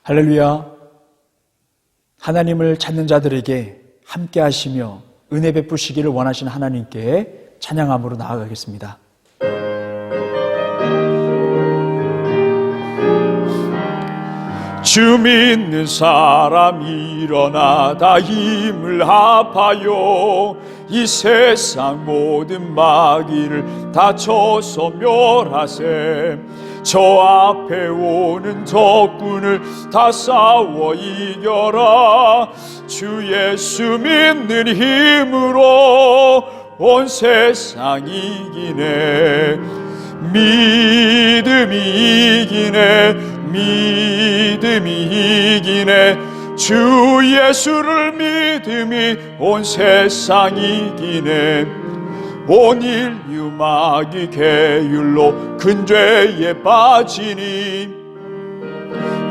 할렐루야. 하나님을 찾는 자들에게 함께 하시며 은혜 베푸시기를 원하시는 하나님께 찬양함으로 나아가겠습니다. 주 믿는 사람 일어나 다 힘을 합하여 이 세상 모든 마귀를 다 쳐서 멸하세. 저 앞에 오는 적군을 다 싸워 이겨라. 주 예수 믿는 힘으로 온 세상 이기네. 믿음이 이기네. 믿음이 이기네. 주 예수를 믿음이 온 세상 이기네. 온 인류 마귀 계율로 큰 죄에 빠지니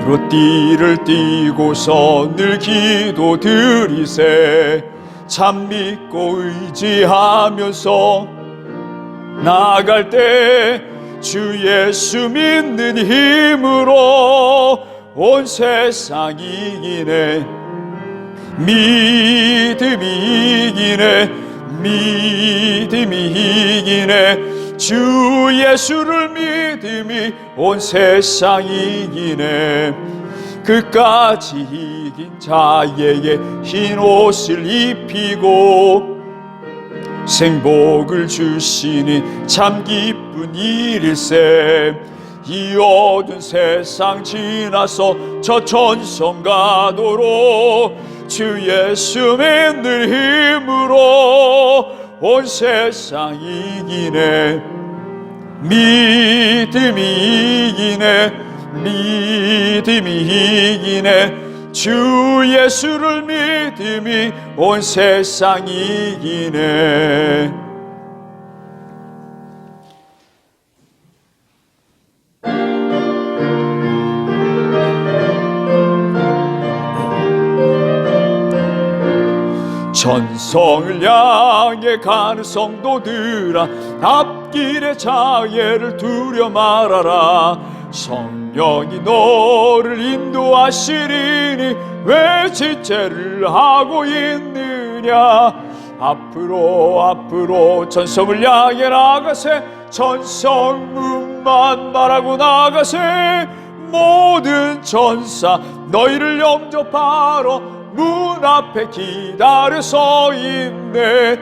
로 띠를 띠고서 늘 기도 드리세. 참 믿고 의지하면서 나아갈 때 주 예수 믿는 힘으로 온 세상 이기네. 믿음이 이기네. 믿음이 이기네. 주 예수를 믿음이 온 세상 이기네. 끝까지 이긴 자에게 흰 옷을 입히고 생복을 주시니 참 기쁜 일일세. 이 어두운 세상 지나서 저 천성 가도록 주 예수 믿는 힘으로 온 세상 이기네. 믿음이 이기네. 믿음이 이기네. 주 예수를 믿음이 온 세상 이기네. 천성을 향해 가는 성도들아, 앞길의 장애를 두려 말아라. 성령이 너를 인도하시리니 왜 지체를 하고 있느냐. 앞으로 천성을 향해 나가세. 천성문만 바라고 나가세. 모든 천사 너희를 영접하러 문 앞에 기다려 서 있네.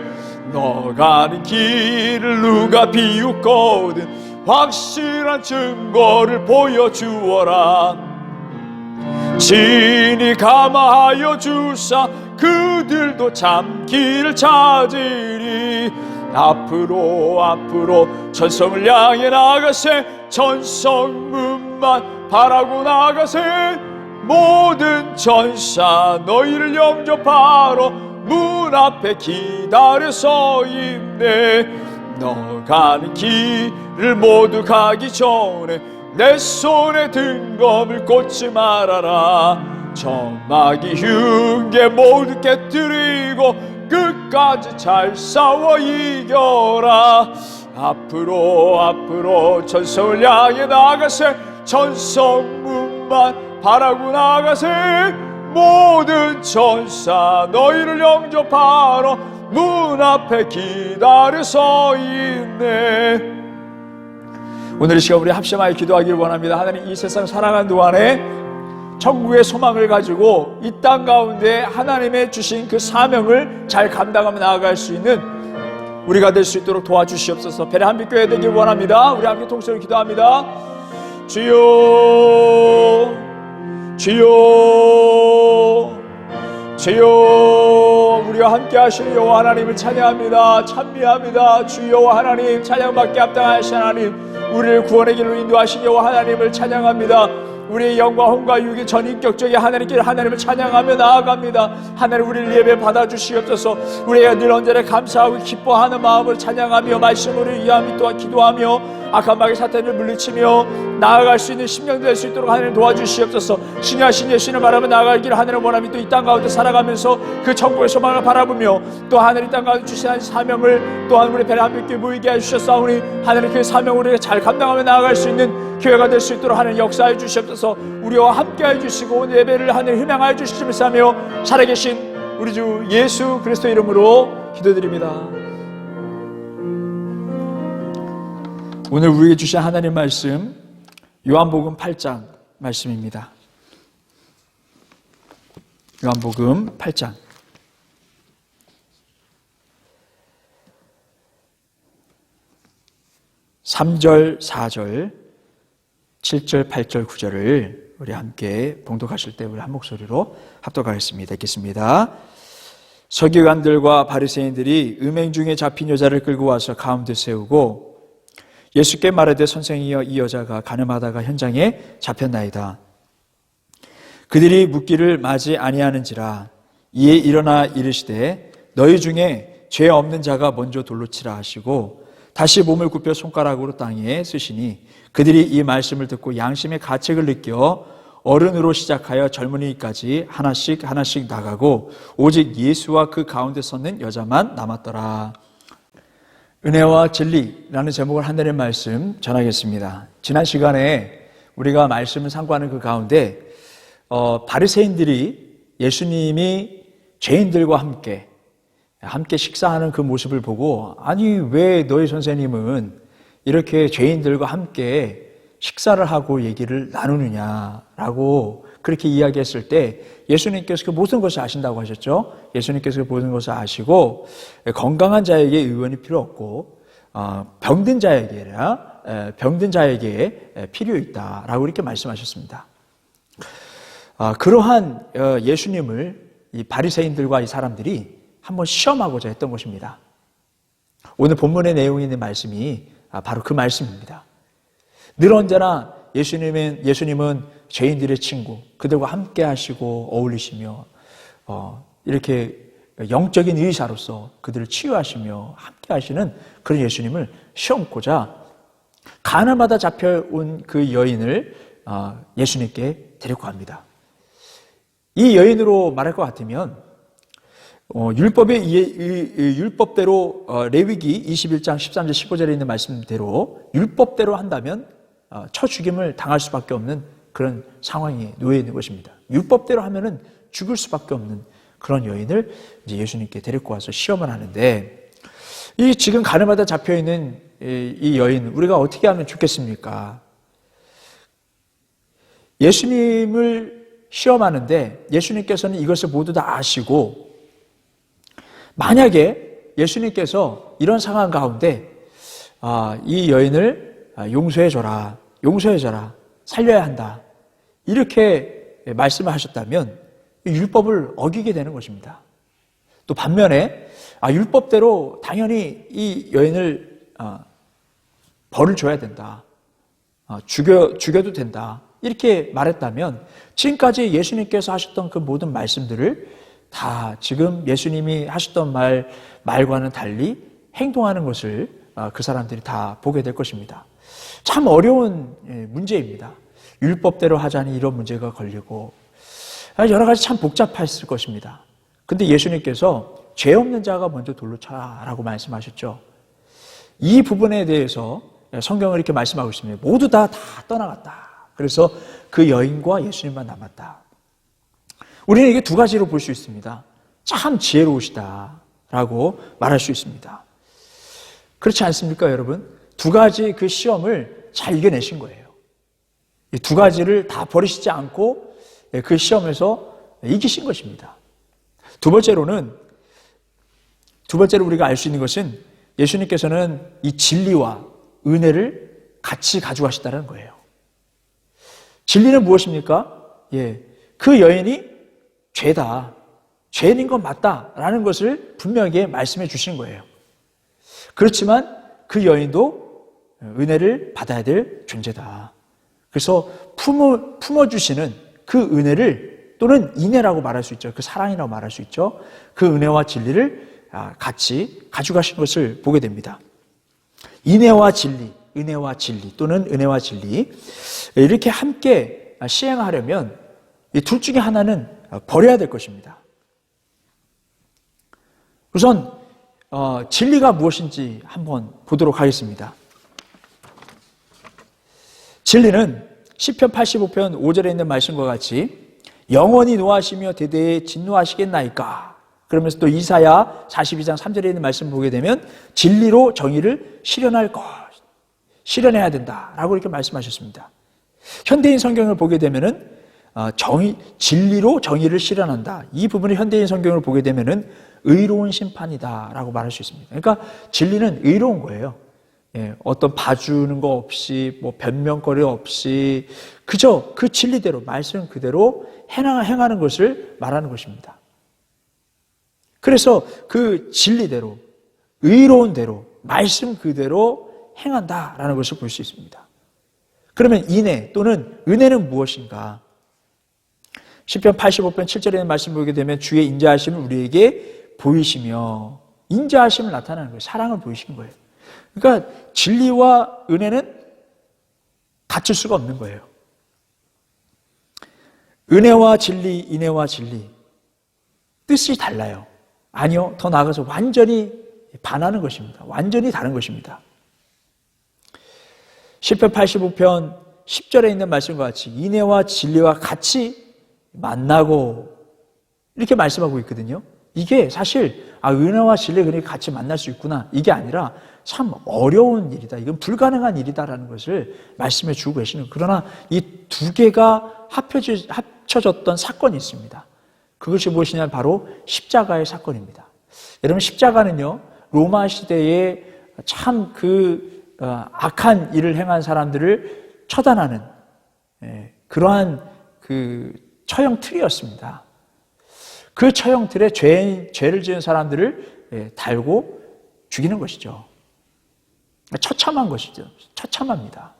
너 가는 길을 누가 비웃거든 확실한 증거를 보여주어라. 진이 감화하여 주사 그들도 참 길을 찾으리. 앞으로 천성을 향해 나가세. 천성문만 바라고 나가세. 모든 천사 너희를 영접하러 문 앞에 기다려 서 있네. 너 가는 길을 모두 가기 전에 내 손에 등검을 꽂지 말아라. 저마귀 흉계 모두 깨뜨리고 끝까지 잘 싸워 이겨라. 앞으로 천성을 향해 나가세. 천성문만 바라고 나가세. 모든 천사 너희를 영접하러 문 앞에 기다려 서 있네. 오늘 이 시간 우리 합심하여 기도하기를 원합니다. 하나님, 이 세상 살아가는 동안에 천국의 소망을 가지고 이 땅 가운데 하나님의 주신 그 사명을 잘 감당하며 나아갈 수 있는 우리가 될 수 있도록 도와주시옵소서. 베레한빛 교회 되길 원합니다. 우리 함께 통성을 기도합니다. 주여, 주여, 주여. 우리와 함께 하시는 여호와 하나님을 찬양합니다. 찬미합니다. 주 여호와 하나님, 찬양받게 합당하신 하나님, 우리를 구원의 길로 인도하신 여호와 하나님을 찬양합니다. 우리의 영과 혼과 육의 전인격적인 하나님을 찬양하며 나아갑니다. 하나님, 우리를 예배 받아주시옵소서. 우리가 늘 언제나 감사하고 기뻐하는 마음을 찬양하며 말씀으로 이해하며 또한 기도하며 악한 마귀 사탄을 물리치며 나아갈 수 있는 심령 될 수 있도록 하나님 도와주시옵소서. 신유하신 예수님을 바라며 나아갈 길을 하나님 원하며 또 이 땅 가운데 살아가면서 그 천국의 소망을 바라보며 또 하나님 땅 가운데 주신 사명을 또한 우리 베레한빛 교회 모이게 해주셨사오니 하나님 그 사명을 우리가 잘 감당하며 나아갈 수 있는 교회가 될 수 있도록 하는 역사해 주시옵소서. 우리와 함께해 주시고 오늘 예배를 하늘 희망하여 주시면서 살아계신 우리 주 예수 그리스도 이름으로 기도드립니다. 오늘 우리에게 주신 하나님 말씀 요한복음 8장 말씀입니다. 요한복음 8장 3절, 4절, 7절, 8절, 9절을 우리 함께 봉독하실 때 우리 한 목소리로 합독하겠습니다. 읽겠습니다. 서기관들과 바리새인들이 음행 중에 잡힌 여자를 끌고 와서 가운데 세우고 예수께 말하되 선생이여 이 여자가 간음하다가 현장에 잡혔나이다. 그들이 묻기를 마지 아니하는지라. 이에 일어나 이르시되 너희 중에 죄 없는 자가 먼저 돌로 치라 하시고 다시 몸을 굽혀 손가락으로 땅에 쓰시니 그들이 이 말씀을 듣고 양심의 가책을 느껴 어른으로 시작하여 젊은이까지 하나씩 하나씩 나가고 오직 예수와 그 가운데 섰는 여자만 남았더라. 은혜와 진리라는 제목을 하늘의 말씀 전하겠습니다. 지난 시간에 우리가 말씀을 상고하는 그 가운데 바리새인들이 예수님이 죄인들과 함께 식사하는 그 모습을 보고 아니 왜 너희 선생님은 이렇게 죄인들과 함께 식사를 하고 얘기를 나누느냐라고 그렇게 이야기했을 때 예수님께서 그 모든 것을 아신다고 하셨죠. 예수님께서 그 모든 것을 아시고 건강한 자에게 의원이 필요 없고 병든 자에게 필요 있다라고 이렇게 말씀하셨습니다. 그러한 예수님을 이 바리새인들과 이 사람들이 한번 시험하고자 했던 것입니다. 오늘 본문의 내용에 있는 말씀이 바로 그 말씀입니다. 늘 언제나 예수님은 죄인들의 친구, 그들과 함께 하시고 어울리시며 이렇게 영적인 의사로서 그들을 치유하시며 함께 하시는 그런 예수님을 시험고자 가늠하다 잡혀온 그 여인을 예수님께 데리고 갑니다. 이 여인으로 말할 것 같으면 율법대로 레위기 21장 13절 15절에 있는 말씀대로 율법대로 한다면 쳐 죽임을 당할 수밖에 없는 그런 상황에 놓여 있는 것입니다. 율법대로 하면은 죽을 수밖에 없는 그런 여인을 이제 예수님께 데리고 와서 시험을 하는데 이 지금 가늠하다 잡혀 있는 이 여인 우리가 어떻게 하면 좋겠습니까? 예수님을 시험하는데 예수님께서는 이것을 모두 다 아시고 만약에 예수님께서 이런 상황 가운데 이 여인을 용서해줘라, 살려야 한다 이렇게 말씀을 하셨다면 율법을 어기게 되는 것입니다. 또 반면에 율법대로 당연히 이 여인을 벌을 줘야 된다, 죽여도 된다 이렇게 말했다면 지금까지 예수님께서 하셨던 그 모든 말씀들을 다 지금 예수님이 하셨던 말과는 달리 행동하는 것을 그 사람들이 다 보게 될 것입니다. 참 어려운 문제입니다. 율법대로 하자니 이런 문제가 걸리고 여러 가지 참 복잡했을 것입니다. 근데 예수님께서 죄 없는 자가 먼저 돌로 쳐라라고 말씀하셨죠. 이 부분에 대해서 성경을 이렇게 말씀하고 있습니다. 모두 다 떠나갔다. 그래서 그 여인과 예수님만 남았다. 우리는 이게 두 가지로 볼 수 있습니다. 참 지혜로우시다라고 말할 수 있습니다. 그렇지 않습니까, 여러분? 두 가지 그 시험을 잘 이겨내신 거예요. 이 두 가지를 다 버리시지 않고 그 시험에서 이기신 것입니다. 두 번째로 우리가 알 수 있는 것은 예수님께서는 이 진리와 은혜를 같이 가져가시다는 거예요. 진리는 무엇입니까? 그 여인이 죄다, 죄인인 건 맞다라는 것을 분명하게 말씀해 주신 거예요. 그렇지만 그 여인도 은혜를 받아야 될 존재다. 그래서 품어주시는 그 은혜를 또는 인애라고 말할 수 있죠. 그 사랑이라고 말할 수 있죠. 그 은혜와 진리를 같이 가져가신 것을 보게 됩니다. 인애와 진리, 은혜와 진리 또는 은혜와 진리 이렇게 함께 시행하려면 이 둘 중에 하나는 버려야 될 것입니다. 우선 진리가 무엇인지 한번 보도록 하겠습니다. 진리는 시편 85편 5절에 있는 말씀과 같이 영원히 노하시며 대대에 진노하시겠나이까. 그러면서 또 이사야 42장 3절에 있는 말씀 보게 되면 진리로 정의를 실현해야 된다라고 이렇게 말씀하셨습니다. 현대인 성경을 보게 되면은 진리로 정의를 실현한다. 이 부분을 현대인 성경을 보게 되면은 의로운 심판이다라고 말할 수 있습니다. 그러니까 진리는 의로운 거예요. 어떤 봐주는 거 없이 뭐 변명거리 없이 그저 그 진리대로 말씀 그대로 행하는 것을 말하는 것입니다. 그래서 그 진리대로 의로운 대로 말씀 그대로 행한다라는 것을 볼 수 있습니다. 그러면 인애 또는 은혜는 무엇인가? 시편 85편 7절에 있는 말씀 보게 되면 주의 인자하심을 우리에게 보이시며 인자하심을 나타내는 거예요. 사랑을 보이시는 거예요. 그러니까 진리와 은혜는 같을 수가 없는 거예요. 은혜와 진리, 인애와 진리 뜻이 달라요. 아니요, 더 나아가서 완전히 반하는 것입니다. 완전히 다른 것입니다. 시편 85편 10절에 있는 말씀과 같이 인애와 진리와 같이 만나고 이렇게 말씀하고 있거든요. 이게 사실 은혜와 진리 그렇게 같이 만날 수 있구나 이게 아니라 참 어려운 일이다. 이건 불가능한 일이다라는 것을 말씀해 주고 계시는. 그러나 이 두 개가 합쳐졌던 사건이 있습니다. 그것이 무엇이냐면 바로 십자가의 사건입니다. 여러분 십자가는요 로마 시대에 참 악한 일을 행한 사람들을 처단하는 그러한 처형 틀이었습니다. 그 처형 틀에 죄를 지은 사람들을 달고 죽이는 것이죠. 처참한 것이죠. 처참합니다.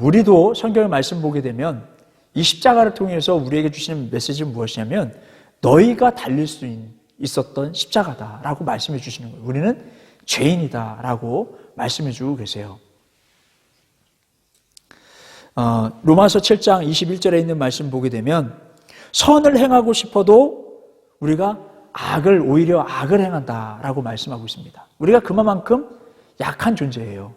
우리도 성경의 말씀 보게 되면 이 십자가를 통해서 우리에게 주시는 메시지는 무엇이냐면 너희가 달릴 수 있었던 십자가다라고 말씀해 주시는 거예요. 우리는 죄인이다라고 말씀해 주고 계세요. 로마서 7장 21절에 있는 말씀 보게 되면 선을 행하고 싶어도 우리가 오히려 악을 행한다라고 말씀하고 있습니다. 우리가 그만큼 약한 존재예요.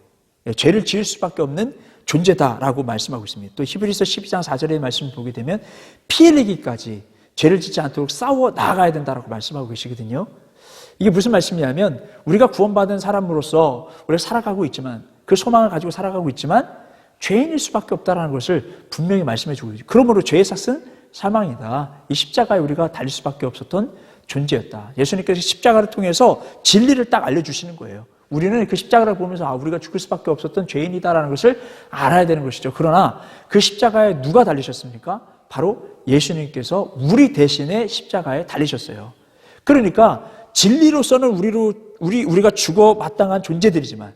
죄를 지을 수밖에 없는 존재다라고 말씀하고 있습니다. 또 히브리서 12장 4절의 말씀을 보게 되면 피 흘리기까지 죄를 짓지 않도록 싸워 나아가야 된다라고 말씀하고 계시거든요. 이게 무슨 말씀이냐면 우리가 구원받은 사람으로서 우리가 살아가고 있지만 그 소망을 가지고 살아가고 있지만 죄인일 수밖에 없다는 것을 분명히 말씀해 주고 있죠. 그러므로 죄의 삭은 사망이다. 이 십자가에 우리가 달릴 수밖에 없었던 존재였다. 예수님께서 십자가를 통해서 진리를 딱 알려주시는 거예요. 우리는 그 십자가를 보면서 우리가 죽을 수밖에 없었던 죄인이다라는 것을 알아야 되는 것이죠. 그러나 그 십자가에 누가 달리셨습니까? 바로 예수님께서 우리 대신에 십자가에 달리셨어요. 그러니까 진리로서는 우리가 죽어 마땅한 존재들이지만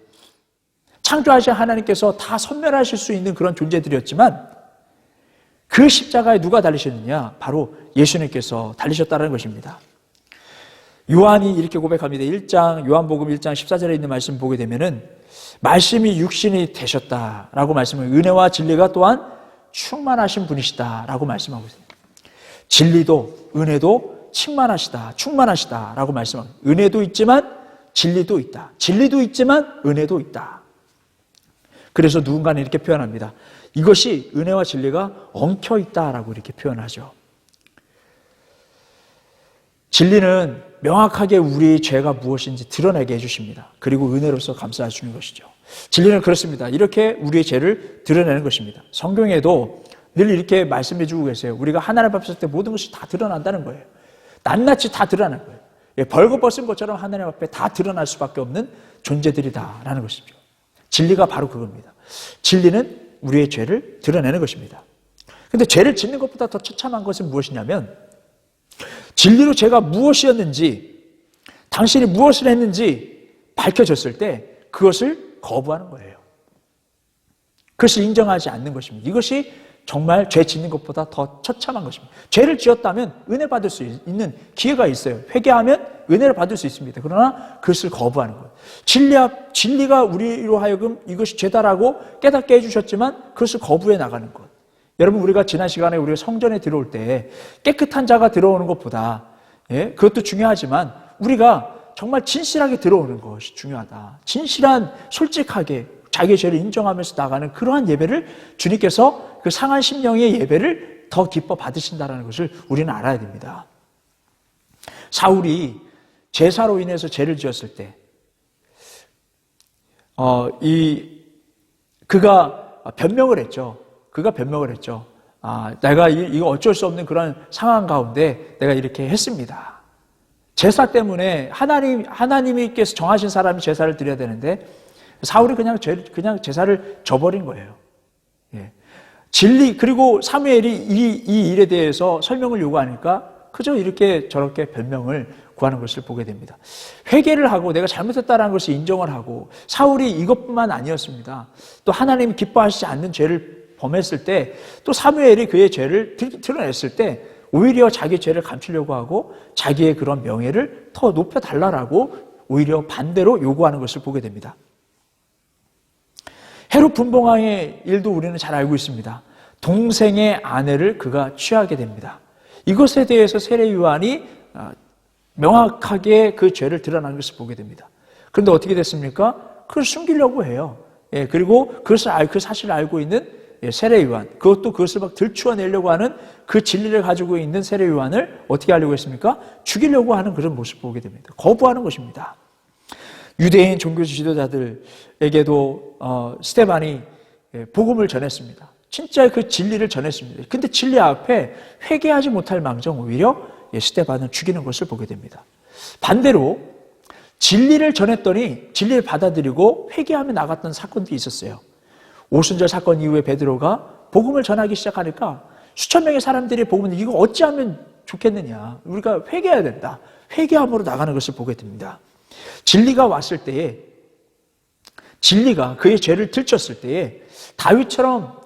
창조하신 하나님께서 다 선멸하실 수 있는 그런 존재들이었지만 그 십자가에 누가 달리셨느냐? 바로 예수님께서 달리셨다는 것입니다. 요한이 이렇게 고백합니다. 요한복음 1장 14절에 있는 말씀 보게 되면은 말씀이 육신이 되셨다라고 말씀을 은혜와 진리가 또한 충만하신 분이시다라고 말씀하고 있습니다. 진리도 은혜도 충만하시다라고 말씀합니다. 은혜도 있지만 진리도 있다. 진리도 있지만 은혜도 있다. 그래서 누군가는 이렇게 표현합니다. 이것이 은혜와 진리가 엉켜 있다라고 이렇게 표현하죠. 진리는 명확하게 우리의 죄가 무엇인지 드러내게 해주십니다. 그리고 은혜로서 감싸 주는 것이죠. 진리는 그렇습니다. 이렇게 우리의 죄를 드러내는 것입니다. 성경에도 늘 이렇게 말씀해 주고 계세요. 우리가 하나님 앞에 설 때 모든 것이 다 드러난다는 거예요. 낱낱이 다 드러나는 거예요. 벌거벗은 것처럼 하나님 앞에 다 드러날 수밖에 없는 존재들이다라는 것이죠. 진리가 바로 그겁니다. 진리는 우리의 죄를 드러내는 것입니다. 그런데 죄를 짓는 것보다 더 처참한 것은 무엇이냐면 진리로 죄가 무엇이었는지 당신이 무엇을 했는지 밝혀졌을 때 그것을 거부하는 거예요. 그것을 인정하지 않는 것입니다. 이것이 정말 죄 짓는 것보다 더 처참한 것입니다. 죄를 지었다면 은혜 받을 수 있는 기회가 있어요. 회개하면 은혜를 받을 수 있습니다. 그러나 그것을 거부하는 거예요. 진리가 우리로 하여금 이것이 죄다라고 깨닫게 해주셨지만 그것을 거부해 나가는 것. 여러분 우리가 지난 시간에 우리가 성전에 들어올 때 깨끗한 자가 들어오는 것보다 그것도 중요하지만 우리가 정말 진실하게 들어오는 것이 중요하다. 진실한 솔직하게 자기의 죄를 인정하면서 나가는 그러한 예배를 주님께서 그 상한 심령의 예배를 더 기뻐 받으신다는 것을 우리는 알아야 됩니다. 사울이 제사로 인해서 죄를 지었을 때 그가 변명을 했죠. 내가 이거 어쩔 수 없는 그런 상황 가운데 내가 이렇게 했습니다. 제사 때문에 하나님께서 정하신 사람이 제사를 드려야 되는데 사울이 그냥 제사를 져버린 거예요. 예. 그리고 사무엘이 이 일에 대해서 설명을 요구하니까 그저 이렇게 저렇게 변명을 구하는 것을 보게 됩니다. 회개를 하고 내가 잘못했다는 것을 인정을 하고, 사울이 이것뿐만 아니었습니다. 또 하나님이 기뻐하시지 않는 죄를 범했을 때, 또 사무엘이 그의 죄를 드러냈을 때 오히려 자기 죄를 감추려고 하고 자기의 그런 명예를 더 높여달라고 오히려 반대로 요구하는 것을 보게 됩니다. 헤롯 분봉왕의 일도 우리는 잘 알고 있습니다. 동생의 아내를 그가 취하게 됩니다. 이것에 대해서 세례 요한이 명확하게 그 죄를 드러나는 것을 보게 됩니다. 그런데 어떻게 됐습니까? 그걸 숨기려고 해요. 예, 그리고 그 사실을 알고 있는 세례 요한, 그것을 막 들추어내려고 하는 그 진리를 가지고 있는 세례 요한을 어떻게 하려고 했습니까? 죽이려고 하는 그런 모습을 보게 됩니다. 거부하는 것입니다. 유대인 종교 지도자들에게도 스데반이 복음을 전했습니다. 진짜 그 진리를 전했습니다. 근데 진리 앞에 회개하지 못할 망정 오히려 스데반을 죽이는 것을 보게 됩니다. 반대로 진리를 전했더니 진리를 받아들이고 회개하며 나갔던 사건도 있었어요. 오순절 사건 이후에 베드로가 복음을 전하기 시작하니까 수천 명의 사람들이 복음을 이거 어찌하면 좋겠느냐, 우리가 회개해야 된다, 회개함으로 나가는 것을 보게 됩니다. 진리가 왔을 때에, 진리가 그의 죄를 들쳤을 때에 다윗처럼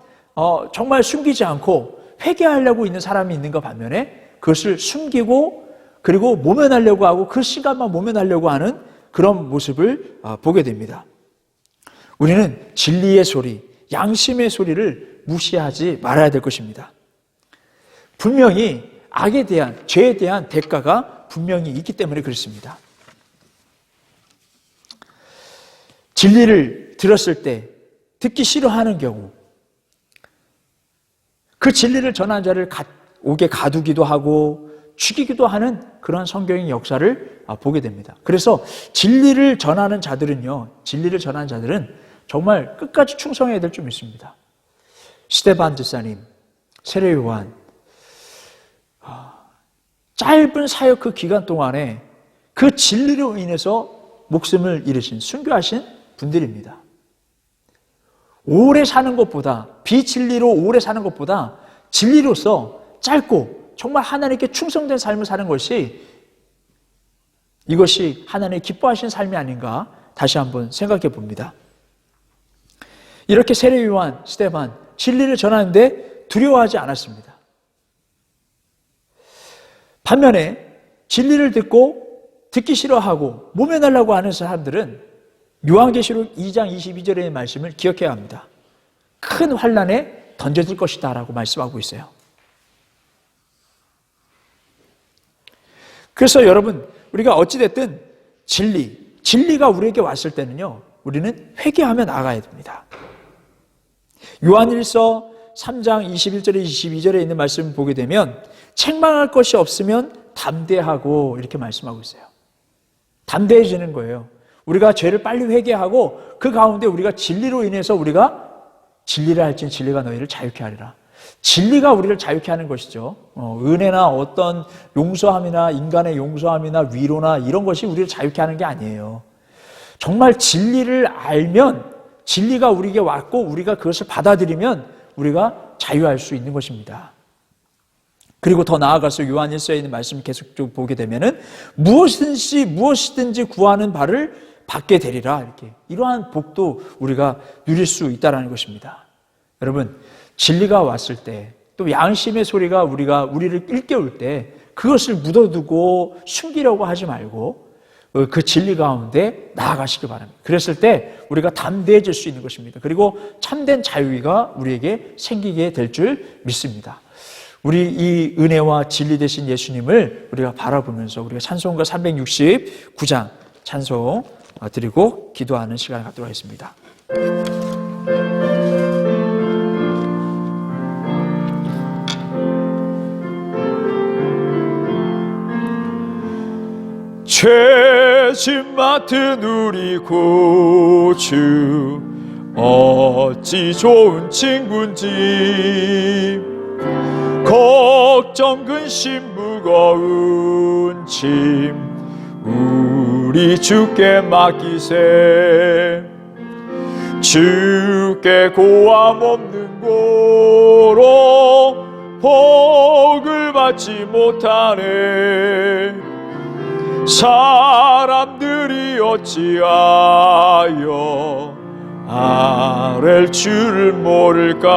정말 숨기지 않고 회개하려고 있는 사람이 있는가 반면에 그것을 숨기고 그리고 모면하려고 하고 그 시간만 모면하려고 하는 그런 모습을 보게 됩니다. 우리는 진리의 소리, 양심의 소리를 무시하지 말아야 될 것입니다. 분명히 악에 대한, 죄에 대한 대가가 분명히 있기 때문에 그렇습니다. 진리를 들었을 때 듣기 싫어하는 경우, 그 진리를 전한 자를 옥에 가두기도 하고 죽이기도 하는 그런 성경의 역사를 보게 됩니다. 그래서 진리를 전하는 자들은 정말 끝까지 충성해야 될 줄 믿습니다. 스데반 집사님, 세례 요한, 짧은 사역 그 기간 동안에 그 진리로 인해서 목숨을 잃으신, 순교하신 분들입니다. 오래 사는 것보다, 비진리로 오래 사는 것보다 진리로서 짧고 정말 하나님께 충성된 삶을 사는 것이, 이것이 하나님이 기뻐하시는 삶이 아닌가 다시 한번 생각해 봅니다. 이렇게 세례 요한, 스데반 진리를 전하는데 두려워하지 않았습니다. 반면에 진리를 듣기 싫어하고 모면하려고 하는 사람들은 요한계시록 2장 22절의 말씀을 기억해야 합니다. 큰 환난에 던져질 것이다 라고 말씀하고 있어요. 그래서 여러분, 우리가 어찌됐든 진리가 우리에게 왔을 때는요, 우리는 회개하며 나아가야 됩니다. 요한일서 3장 21절에 22절에 있는 말씀을 보게 되면 책망할 것이 없으면 담대하고 이렇게 말씀하고 있어요. 담대해지는 거예요. 우리가 죄를 빨리 회개하고 그 가운데 우리가 진리로 인해서 우리가 진리를 할지니 진리가 너희를 자유케 하리라. 진리가 우리를 자유케 하는 것이죠. 은혜나 어떤 용서함이나 인간의 용서함이나 위로나 이런 것이 우리를 자유케 하는 게 아니에요. 정말 진리를 알면, 진리가 우리에게 왔고 우리가 그것을 받아들이면 우리가 자유할 수 있는 것입니다. 그리고 더 나아가서 요한일서에 있는 말씀을 계속 좀 보게 되면은 무엇이든지 구하는 바를 받게 되리라, 이렇게 이러한 복도 우리가 누릴 수 있다라는 것입니다. 여러분, 진리가 왔을 때, 또 양심의 소리가 우리를 일깨울 때 그것을 묻어두고 숨기려고 하지 말고 그 진리 가운데 나아가시기 바랍니다. 그랬을 때 우리가 담대해질 수 있는 것입니다. 그리고 참된 자유가 우리에게 생기게 될 줄 믿습니다. 우리 이 은혜와 진리 되신 예수님을 우리가 바라보면서 우리가 찬송가 369장 찬송 드리고 기도하는 시간을 갖도록 하겠습니다. 죄짐 맡은 우리 고주 어찌 좋은 친구인지 걱정 근심 무거운 짐 우리 주께 맡기세 주께 고함 없는 고로 복을 받지 못하네 사람들이 어찌하여 아랠 줄을 모를까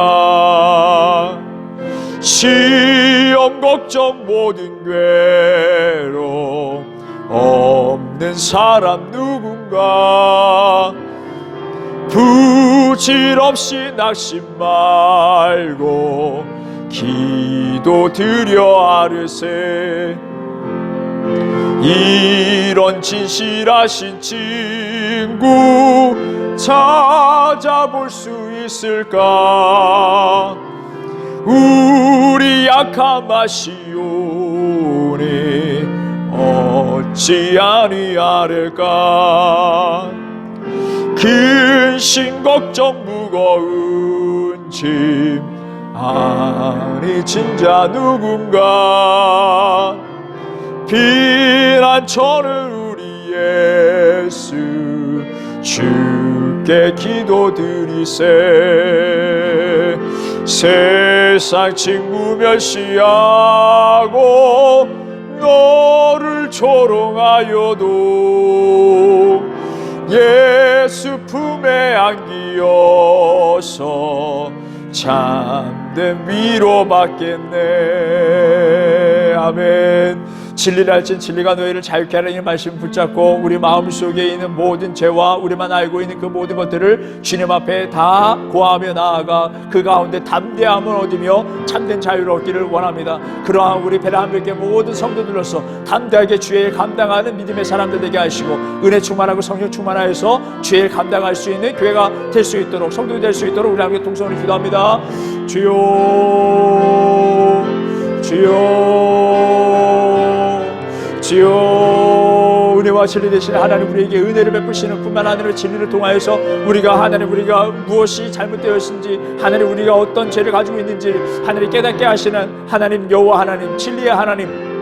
시험 걱정 모든 괴로움 없는 사람 누군가 부질없이 낙심 말고 기도 드려 아뢰세 이런 진실하신 친구 찾아볼 수 있을까 우리 약함 아시오니 어찌 아니하릴까 근심 걱정 무거운 짐 아니 진짜 누군가 피난처는 우리 예수 주께 기도드리세 세상 친구 멸시하고 너를 조롱하여도 예수 품에 안기어서 참된 위로 받겠네 아멘 진리를 알진 진리가 너희를 자유케 하는 이 말씀 붙잡고 우리 마음속에 있는 모든 죄와 우리만 알고 있는 그 모든 것들을 주님 앞에 다 고하며 나아가 그 가운데 담대함을 얻으며 참된 자유를 얻기를 원합니다. 그러한 우리 베레한교회 모든 성도들로서 담대하게 주의 일 감당하는 믿음의 사람들 되게 하시고 은혜 충만하고 성령 충만하여서 주의 일 감당할 수 있는 교회가 될 수 있도록 성도가 될 수 있도록 우리 함께 동성으로 기도합니다. 주여 주여 은혜와 진리 되시는 하나님 우리에게 은혜를 베푸시는 뿐만 아니라 진리를 통하여서 우리가 하나님 우리가 무엇이 잘못되었는지 하나님 우리가 어떤 죄를 가지고 있는지 하나님 깨닫게 하시는 하나님 여호와 하나님 진리의 하나님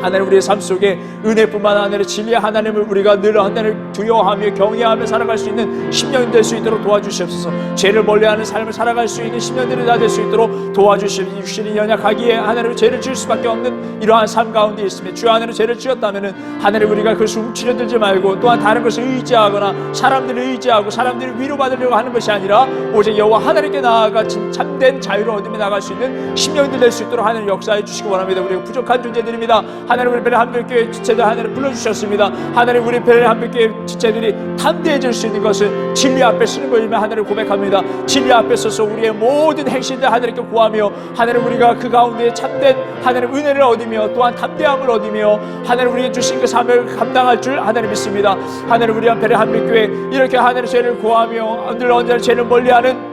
하나님 우리의 삶 속에 은혜뿐만 아니라 진리의 하나님을 우리가 늘 하나님을 두려워하며 경외하며 살아갈 수 있는 10년이 될 수 있도록 도와주시옵소서. 죄를 멀리하는 삶을 살아갈 수 있는 10년들이 다 될 수 있도록 도와주시니 연약하기에 하나님의 죄를 지을 수밖에 없는 이러한 삶 가운데 있으며 주 하나님 죄를 지었다면 하나님 우리가 그것을 움츠려들지 말고 또한 다른 것을 의지하거나 사람들을 의지하고 사람들을 위로받으려고 하는 것이 아니라 오직 여호와 하나님께 나아가 참된 자유를 얻으며 나갈 수 있는 10년이 될 수 있도록 하나님 역사해 주시기 원합니다. 우리가 부족한 존재들입니다. 하나님 우리 베레한교회 지체들 하나님 불러주셨습니다. 하나님 우리 베레한교회 지체들이 담대해질 수 있는 것은 진리 앞에 서는 것이며 하나님 고백합니다. 진리 앞에 서서 우리의 모든 행실들 하나님께 구하며 하나님 우리가 그 가운데 참된 하나님 은혜를 얻으며 또한 담대함을 얻으며 하나님 우리에게 주신 그 사명을 감당할 줄 하나님 믿습니다. 하나님 우리 베레한교회 이렇게 하나님 죄를 구하며 늘 언제나 죄를 멀리하는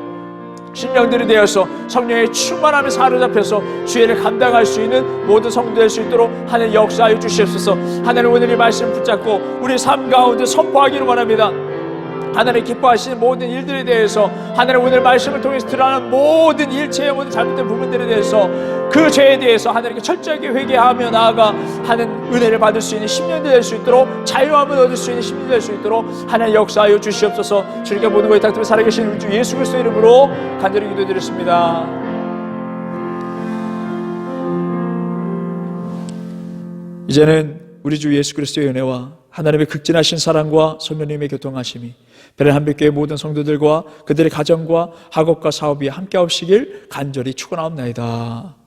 심령들이 되어서 성령의 충만함에 사로잡혀서 주의를 감당할 수 있는 모든 성도 될 수 있도록 하나님 역사하여 주시옵소서. 하나님 오늘 이 말씀 붙잡고 우리 삶 가운데 선포하기를 원합니다. 하나님 기뻐하시는 모든 일들에 대해서 하나님 오늘 말씀을 통해서 드러나는 모든 일체의 모든 잘못된 부분들에 대해서 그 죄에 대해서 하나님께 철저하게 회개하며 나아가 하는 은혜를 받을 수 있는 10년이 될 수 있도록 자유함을 얻을 수 있는 10년이 될 수 있도록 하나님 역사하여 주시옵소서. 주님께 모든 것을 탁드리며 살아계신 우리 주 예수 그리스도의 이름으로 간절히 기도드렸습니다. 이제는 우리 주 예수 그리스도의 은혜와 하나님의 극진하신 사랑과 성령님의 교통하심이 베레한교회 모든 성도들과 그들의 가정과 학업과 사업이 함께 하시길 간절히 축원하옵나이다.